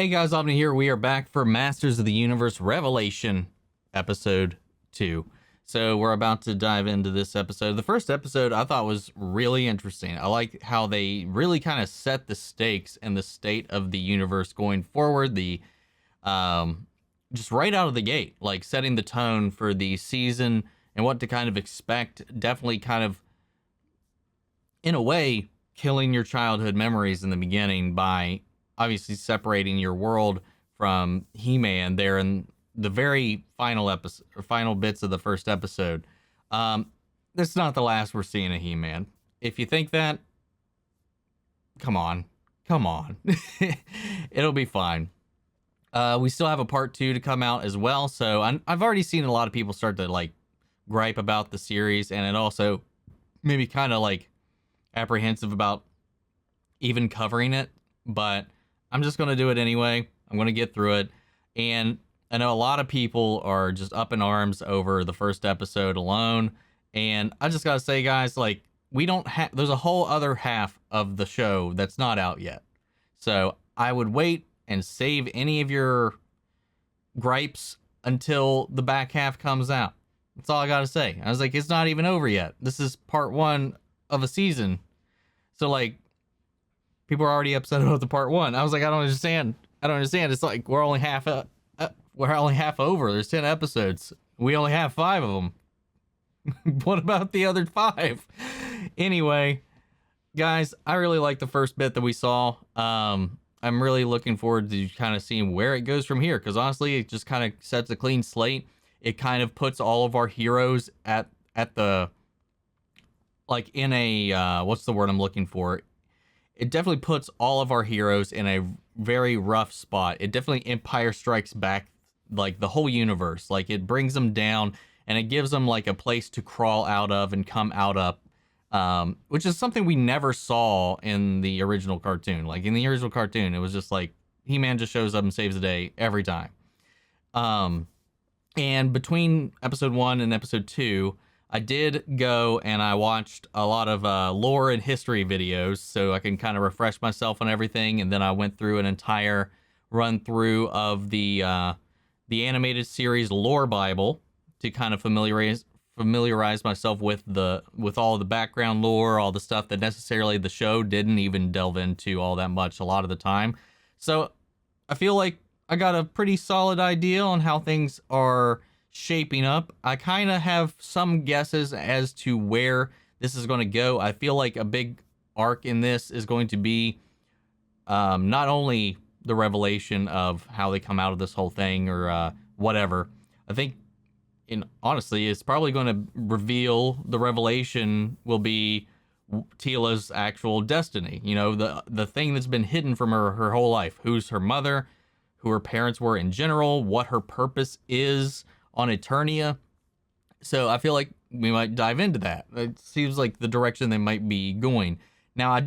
Hey guys, Omni here. We are back for Masters of the Universe Revelation episode 2. So we're about to dive into this episode. The first episode I thought was really interesting. I like how they really kind of set the stakes and the state of the universe going forward. Just right out of the gate, like setting the tone for the season and what to kind of expect. Definitely kind of, in a way, killing your childhood memories in the beginning by obviously separating your world from He-Man there in the very final episode or final bits of the first episode. This is not the last we're seeing of He-Man. If you think that, come on. It'll be fine. We still have a part 2 to come out as well. So I've already seen a lot of people start to like gripe about the series, and it also maybe kind of like apprehensive about even covering it, but I'm just going to do it anyway. I'm going to get through it. And I know a lot of people are just up in arms over the first episode alone. And I just got to say, guys, like, we don't have, there's a whole other half of the show that's not out yet. So I would wait and save any of your gripes until the back half comes out. That's all I got to say. I was like, it's not even over yet. This is part 1 of a season. So, like, people are already upset about the part 1. I was like, I don't understand. It's like we're only half over. There's 10 episodes. We only have 5 of them. What about the other 5? Anyway, guys, I really like the first bit that we saw. I'm really looking forward to kind of seeing where it goes from here, because honestly, it just kind of sets a clean slate. It kind of puts all of our heroes at the, like, in a what's the word I'm looking for? It definitely puts all of our heroes in a very rough spot. It definitely Empire Strikes Back, like, the whole universe. Like, it brings them down, and it gives them, like, a place to crawl out of and come out of, which is something we never saw in the original cartoon. Like, in the original cartoon, it was just like, He-Man just shows up and saves the day every time. And between episode 1 and episode 2, I did go and I watched a lot of lore and history videos so I can kind of refresh myself on everything. And then I went through an entire run through of the animated series Lore Bible to kind of familiarize myself with all the background lore, all the stuff that necessarily the show didn't even delve into all that much a lot of the time. So I feel like I got a pretty solid idea on how things are shaping up. I kind of have some guesses as to where this is going to go. I feel like a big arc in this is going to be not only the revelation of how they come out of this whole thing or whatever. I think, honestly, it's probably going to reveal, the revelation will be Teela's actual destiny. You know, the thing that's been hidden from her whole life. Who's her mother, who her parents were in general, what her purpose is on Eternia. So I feel like we might dive into that. It seems like the direction they might be going. Now,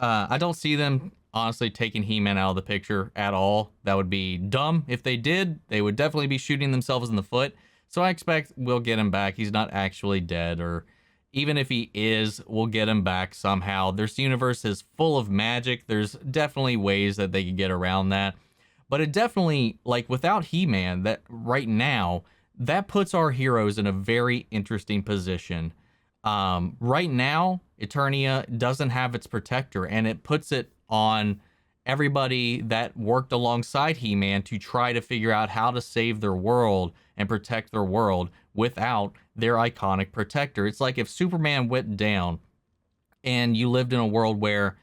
I don't see them honestly taking He-Man out of the picture at all. That would be dumb. If they did, they would definitely be shooting themselves in the foot. So I expect we'll get him back. He's not actually dead, or even if he is, we'll get him back somehow. This universe is full of magic. There's definitely ways that they could get around that. But it definitely, like, without He-Man, that right now, that puts our heroes in a very interesting position. Right now, Eternia doesn't have its protector, and it puts it on everybody that worked alongside He-Man to try to figure out how to save their world and protect their world without their iconic protector. It's like if Superman went down and you lived in a world where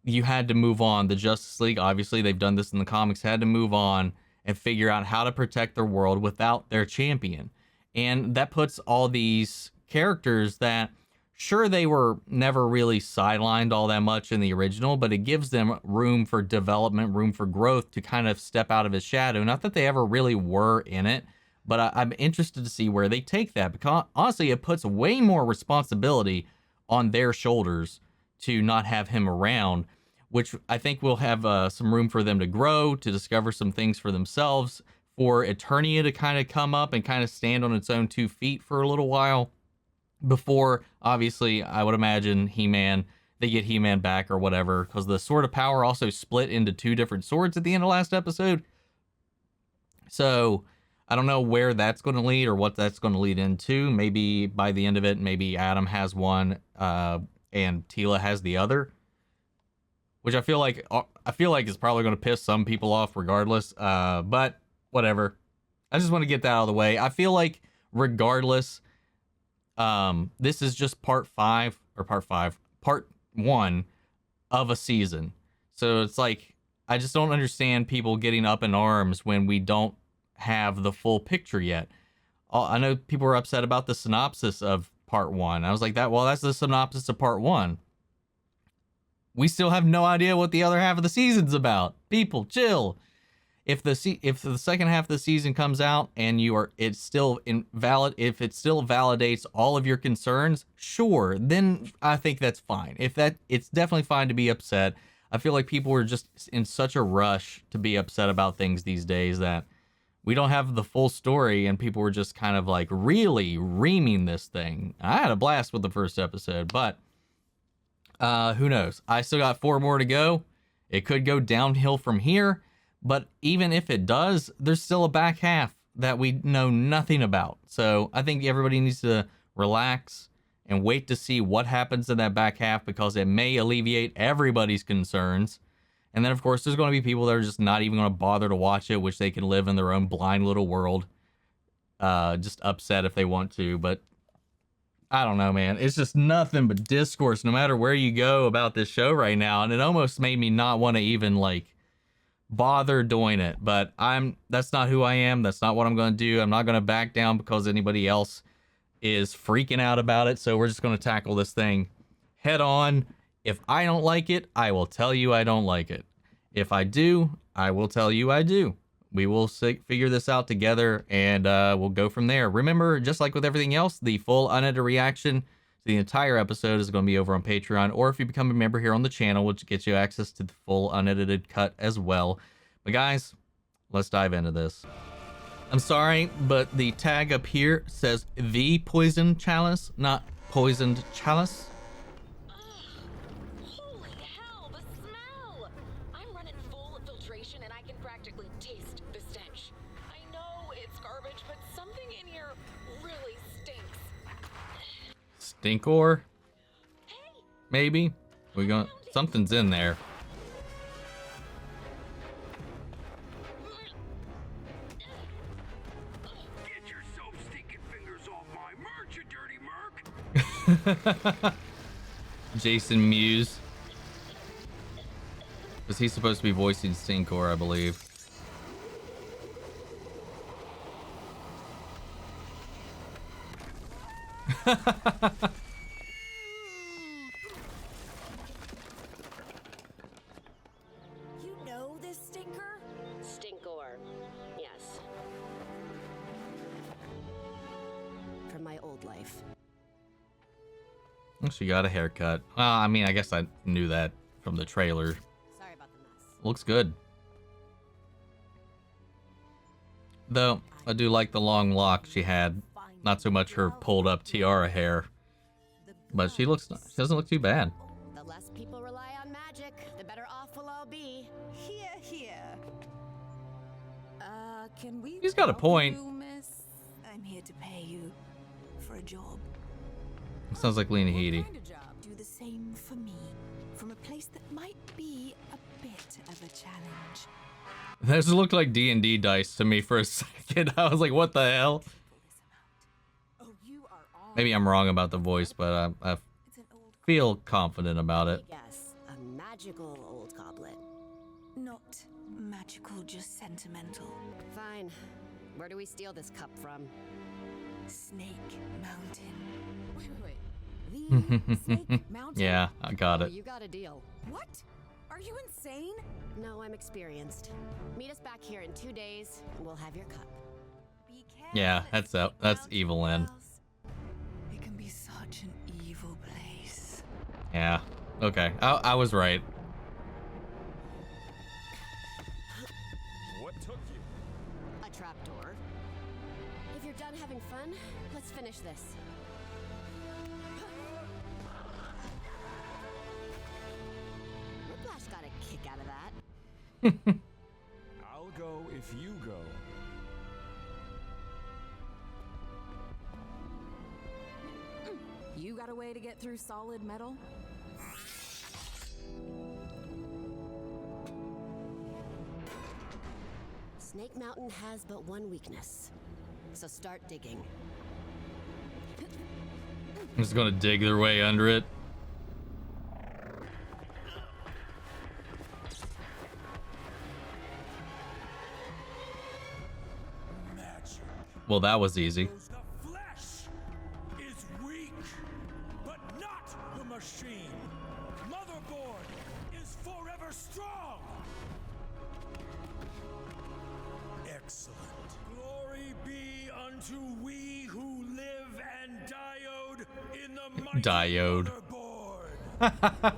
you had to move on. The Justice League, obviously, they've done this in the comics, had to move on and figure out how to protect their world without their champion. And that puts all these characters that, sure, they were never really sidelined all that much in the original, but it gives them room for development, room for growth to kind of step out of his shadow. Not that they ever really were in it, but I'm interested to see where they take that, because honestly, it puts way more responsibility on their shoulders to not have him around, which I think will have some room for them to grow, to discover some things for themselves, for Eternia to kind of come up and kind of stand on its own 2 feet for a little while before, obviously, I would imagine He-Man they get He-Man back or whatever, because the Sword of Power also split into 2 different swords at the end of last episode. So I don't know where that's going to lead or what that's going to lead into. Maybe by the end of it, maybe Adam has one and Teela has the other, which I feel like is probably going to piss some people off regardless. But whatever. I just want to get that out of the way. I feel like regardless, this is just part 1 of a season. So it's like, I just don't understand people getting up in arms when we don't have the full picture yet. I know people were upset about the synopsis of part 1. I was like, that's the synopsis of part 1. We still have no idea what the other half of the season's about. People, chill. If the second half of the season comes out and if it still validates all of your concerns, sure, then I think that's fine. It's definitely fine to be upset. I feel like people are just in such a rush to be upset about things these days that we don't have the full story, and people were just kind of like really reaming this thing. I had a blast with the first episode, but who knows? I still got 4 more to go. It could go downhill from here, but even if it does, there's still a back half that we know nothing about. So I think everybody needs to relax and wait to see what happens in that back half, because it may alleviate everybody's concerns. And then, of course, there's going to be people that are just not even going to bother to watch it, which they can live in their own blind little world, just upset if they want to. But I don't know, man. It's just nothing but discourse no matter where you go about this show right now. And it almost made me not want to even, like, bother doing it. But that's not who I am. That's not what I'm going to do. I'm not going to back down because anybody else is freaking out about it. So we're just going to tackle this thing head on. If I don't like it, I will tell you I don't like it. If I do, I will tell you I do. We will figure this out together, and we'll go from there. Remember, just like with everything else, the full unedited reaction to the entire episode is going to be over on Patreon, or if you become a member here on the channel, which gets you access to the full unedited cut as well. But guys, let's dive into this. I'm sorry, but the tag up here says the poison chalice, not poisoned chalice. Holy hell, the smell! I'm running full filtration and I can practically taste the stench. I know it's garbage, but something in here really stinks. Stinkor? Hey! Maybe? Something's in there. Get your soap stinking fingers off my merch, you dirty merc! Jason Mewes. Was he supposed to be voicing Stinkor, I believe? You know this stinker? Stinkor, yes. From my old life. She got a haircut. Well, I mean, I guess I knew that from the trailer. Sorry about the mess. Looks good. Though, I do like the long lock she had. Not so much her pulled up tiara hair. But she doesn't look too bad. The less people rely on magic, the better off we'll all be. Here, here. Can we? He's got a help point. you, miss? I'm here to pay you for a job. Sounds like Lena Headey. What kind of job? Do the same for me, from a place that might be a bit of a challenge. Those looked like D&D dice to me for a second. I was like, what the hell? Pull this amount. Oh, you are on. Maybe I'm wrong about the voice, but I It's an old feel confident about it. Yes, a magical old goblet. not magical, just sentimental. Fine. Where do we steal this cup from? Snake Mountain. Wait. The Snake Mountain? Yeah, I got Oh, it. you got a deal. What? Are you insane? No, I'm experienced. Meet us back here in 2 days, and we'll have your cup. Be careful Yeah, at that's Snake Mountain, evil-lyn. girls. It can be such an evil place. Yeah. Okay. I was right. What took you? A trapdoor. If you're done having fun, let's finish this. I'll go if you go. You got a way to get through solid metal? Snake Mountain has but one weakness. So start digging. I'm just gonna dig their way under it. Well, that was easy. The flesh is weak, but not the machine. Motherboard is forever strong. Excellent. Glory be unto we who live and diode in the mighty Diode. motherboard.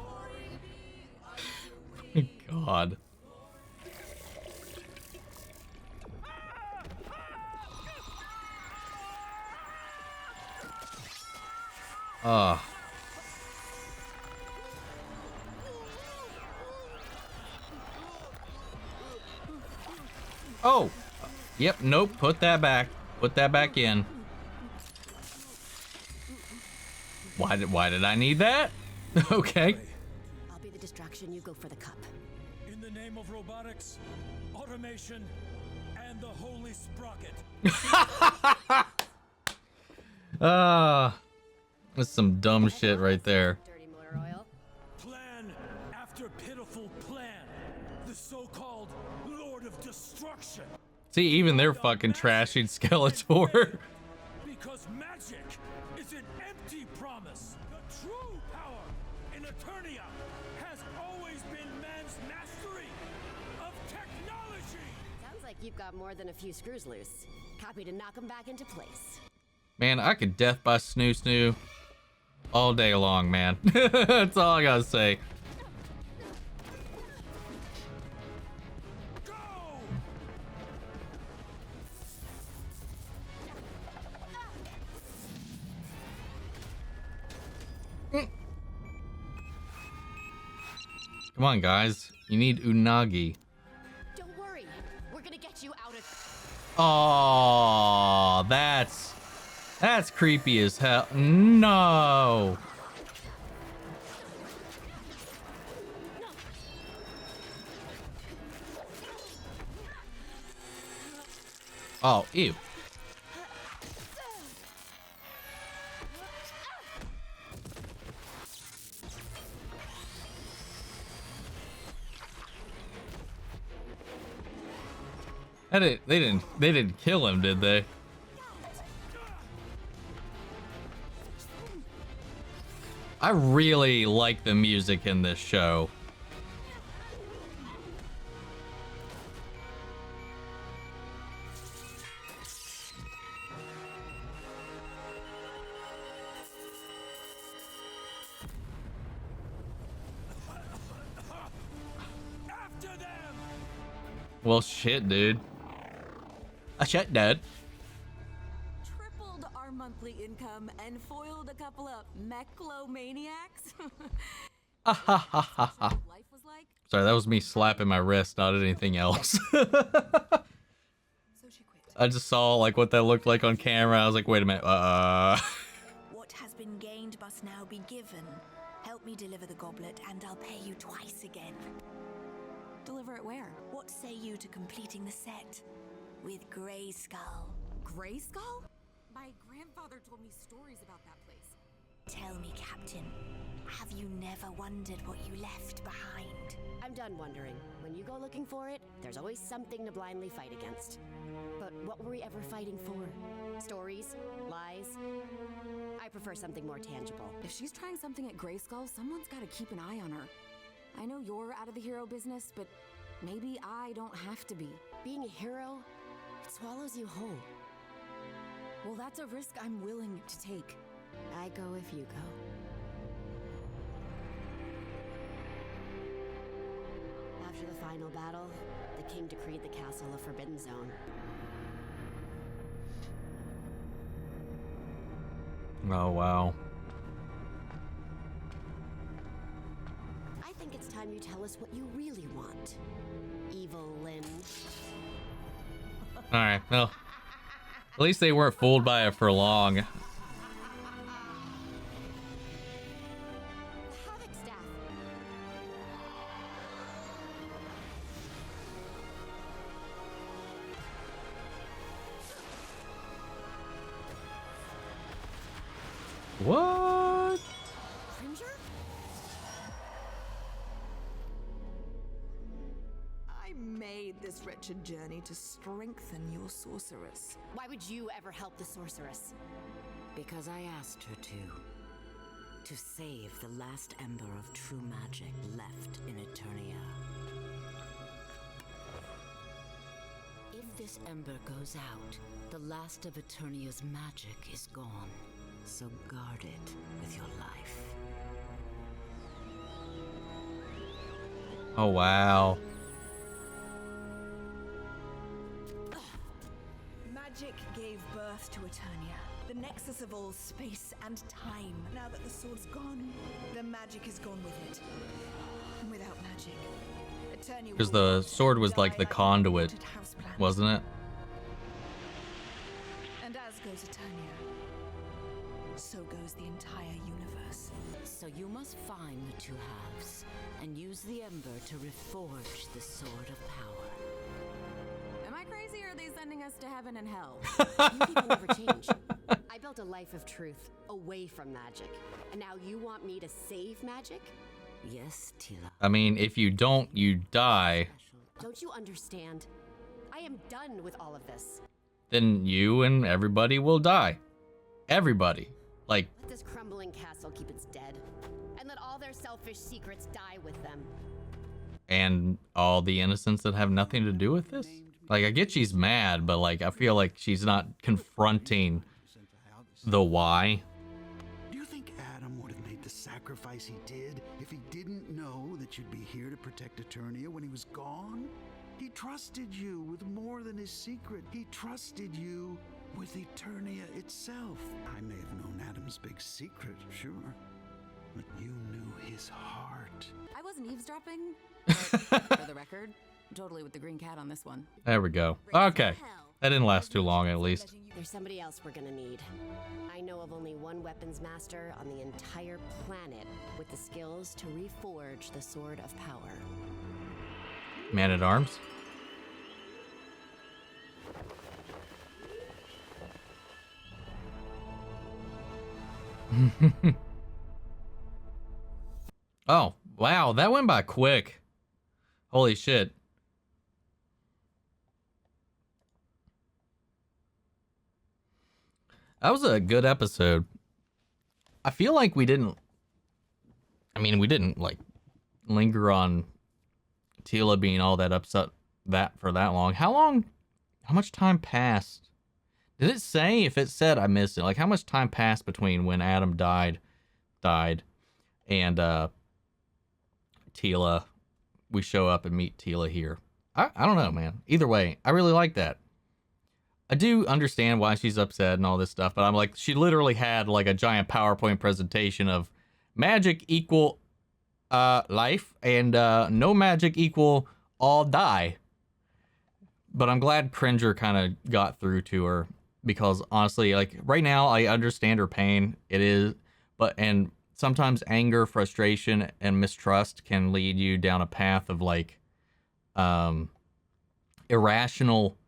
God. Oh. Yep, nope, put that back. Put that back in. Why did I need that? Okay. I'll be the distraction, you go for the cup. In the name of robotics, automation, and the holy sprocket. That's some dumb shit right there. Dirty motor oil. Plan after pitiful plan. The so-called Lord of Destruction. See, even they're fucking trashing Skeletor. Because magic is an empty promise. The true power in Eternia has always been man's mastery of technology. Sounds like you've got more than a few screws loose. Happy to knock them back into place. Man, I could death by snoo all day long, man. That's all I gotta say. Go! Come on, guys. You need unagi. Don't worry, we're gonna get you out of. Oh, that's creepy as hell. No. Oh, ew. They didn't kill him, did they? I really like the music in this show. After them! Well, shit, dude. Shit, dude. Tripled our monthly income and foiled a couple of mechlomaniacs. That's what life was like. Sorry, that was me slapping my wrist, not anything else. So she quit. I just saw like what that looked like on camera. I was like, wait a minute. What has been gained must now be given. Help me deliver the goblet, and I'll pay you twice again. Deliver it where? What say you to completing the set with Grayskull? Grayskull? My grandfather told me stories about that place. Tell me, Captain, have you never wondered what you left behind? I'm done wondering. When you go looking for it, there's always something to blindly fight against. But what were we ever fighting for? Stories? Lies? I prefer something more tangible. If she's trying something at Grayskull, someone's got to keep an eye on her. I know you're out of the hero business, but maybe I don't have to be. Being a hero, it swallows you whole. Well, that's a risk I'm willing to take. I go if you go. After the final battle, the king decreed the castle a forbidden zone. Oh, wow. I think it's time you tell us what you really want, evil-lyn. All right, well, at least they weren't fooled by it for long. Havoc staff. What? Cringer? I made this wretched journey to strengthen your sorceress. Why would you ever help the sorceress? Because I asked her to save the last ember of true magic left in Eternia. If this ember goes out, the last of Eternia's magic is gone. So guard it with your life. Oh, wow. Magic gave birth to Eternia, the nexus of all space and time. Now that the sword's gone, the magic is gone with it. And without magic, Eternia Because will the sword was like the die a conduit, haunted houseplant. wasn't it? And as goes Eternia, so goes the entire universe. So you must find the two halves and use the ember to reforge the sword of power. Am I crazy, or are they sending us to heaven and hell? You people never change. I built a life of truth, away from magic. And now you want me to save magic? Yes, Tila. I mean, if you don't, you die. Don't you understand? I am done with all of this. Then you and everybody will die. Everybody. Like, Let this crumbling castle keep its dead. And let all their selfish secrets die with them. and all the innocents that have nothing to do with this? Like, I get she's mad, but like, I feel like she's not confronting the why. Do you think Adam would have made the sacrifice he did if he didn't know that you'd be here to protect Eternia when he was gone? He trusted you with more than his secret. He trusted you with Eternia itself. I may have known Adam's big secret, sure, but you knew his heart. I wasn't eavesdropping. But for the record, totally with the green cat on this one. There we go. Okay. That didn't last too long, at least. There's somebody else we're gonna need. I know of only one weapons master on the entire planet with the skills to reforge the Sword of Power. Man at Arms. Oh, wow. That went by quick. Holy shit. That was a good episode. I feel like we didn't like linger on Tila being all that upset for that long. How much time passed? Did it say? If it said, I missed it. Like, how much time passed between when Adam died and Tila, we show up and meet Tila here? I don't know, man. Either way, I really like that. I do understand why she's upset and all this stuff, but I'm like, she literally had like a giant PowerPoint presentation of magic equal life and no magic equal all die. But I'm glad Cringer kind of got through to her, because honestly, like right now, I understand her pain. It is, and sometimes anger, frustration, and mistrust can lead you down a path of like irrational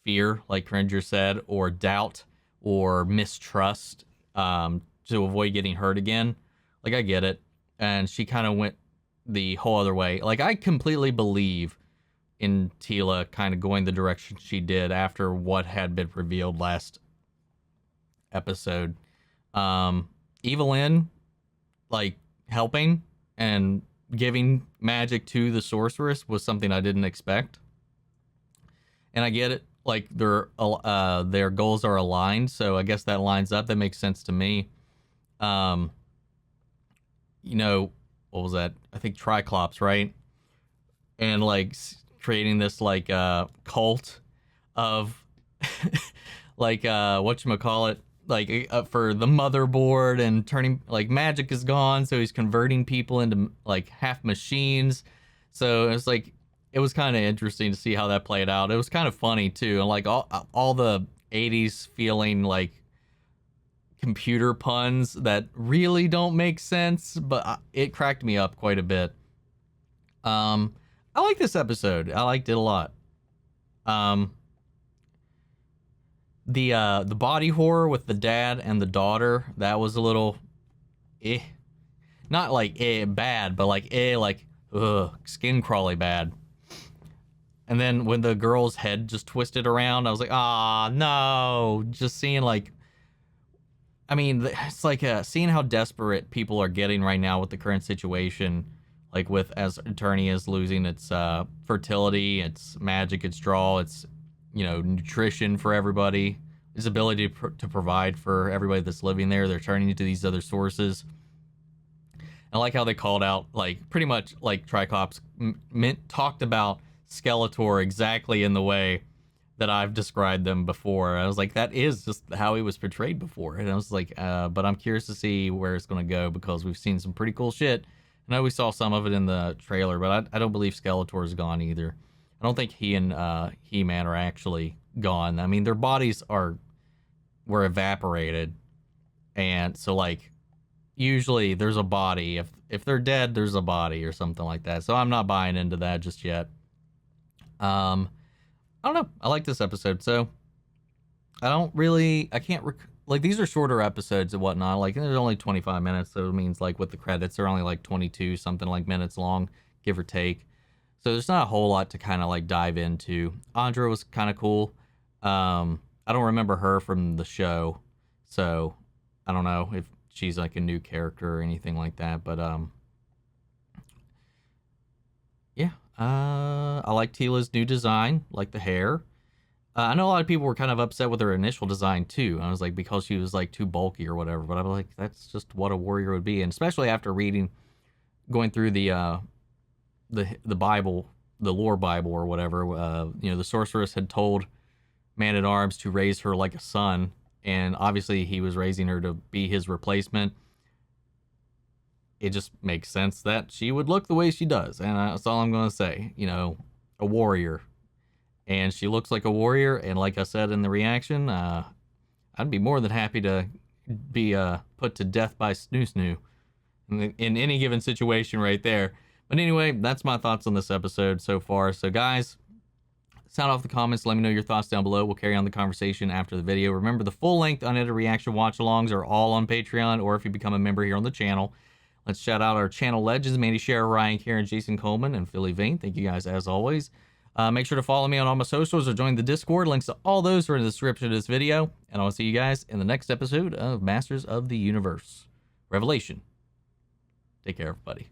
fear, like Cringer said, or doubt or mistrust to avoid getting hurt again. Like, I get it. And she kind of went the whole other way. Like, I completely believe in Tila kind of going the direction she did after what had been revealed last episode. Evil-lyn, like, helping and giving magic to the sorceress was something I didn't expect. And I get it. Like, their goals are aligned, so I guess that lines up. That makes sense to me. You know, what was that? I think tri-klops, right? And like creating this like cult of like whatchamacallit, like for the motherboard and turning like magic is gone, so he's converting people into like half machines. So it's like it was kind of interesting to see how that played out. It was kind of funny too, and like all the 80s feeling like computer puns that really don't make sense, but it cracked me up quite a bit. I like this episode. I liked it a lot. The body horror with the dad and the daughter, that was a little not like bad, but like skin crawly bad. And then when the girl's head just twisted around, I was like, ah, no. Just seeing like, I mean, it's like seeing how desperate people are getting right now with the current situation, like with as Eternia is losing its fertility, its magic, its draw, its, you know, nutrition for everybody, its ability to provide for everybody that's living there. They're turning to these other sources. I like how they called out, like, pretty much like tri-klops talked about Skeletor exactly in the way that I've described them before. I was like, that is just how he was portrayed before. And I was like, but I'm curious to see where it's going to go, because we've seen some pretty cool shit. I know we saw some of it in the trailer, but I don't believe Skeletor is gone either. I don't think he and He-Man are actually gone. I mean, their bodies were evaporated. And so, like, usually there's a body. If they're dead, there's a body or something like that. So I'm not buying into that just yet. I don't know. I like this episode. So like, these are shorter episodes and whatnot. Like, there's only 25 minutes. So it means like with the credits, they're only like 22 something like minutes long, give or take. So there's not a whole lot to kind of like dive into. Andra was kind of cool. I don't remember her from the show, so I don't know if she's like a new character or anything like that. But yeah, I like Tila's new design, like the hair. I know a lot of people were kind of upset with her initial design too. I was like, because she was like too bulky or whatever. But I was like, that's just what a warrior would be, and especially after going through the Bible, the lore Bible or whatever. You know, the sorceress had told Man-at-Arms to raise her like a son, and obviously he was raising her to be his replacement. It just makes sense that she would look the way she does, and that's all I'm going to say. You know, a warrior, and she looks like a warrior, and like I said in the reaction, I'd be more than happy to be put to death by Snoo Snoo in any given situation right there. But anyway, that's my thoughts on this episode so far. So guys, sound off the comments. Let me know your thoughts down below. We'll carry on the conversation after the video. Remember, the full-length unedited reaction watch-alongs are all on Patreon, or if you become a member here on the channel. Let's shout out our channel legends, Mandy Shara, Ryan Karen, Jason Coleman, and Philly Vane. Thank you guys as always. Make sure to follow me on all my socials or join the Discord. Links to all those are in the description of this video. And I'll see you guys in the next episode of Masters of the Universe Revelation. Take care, everybody.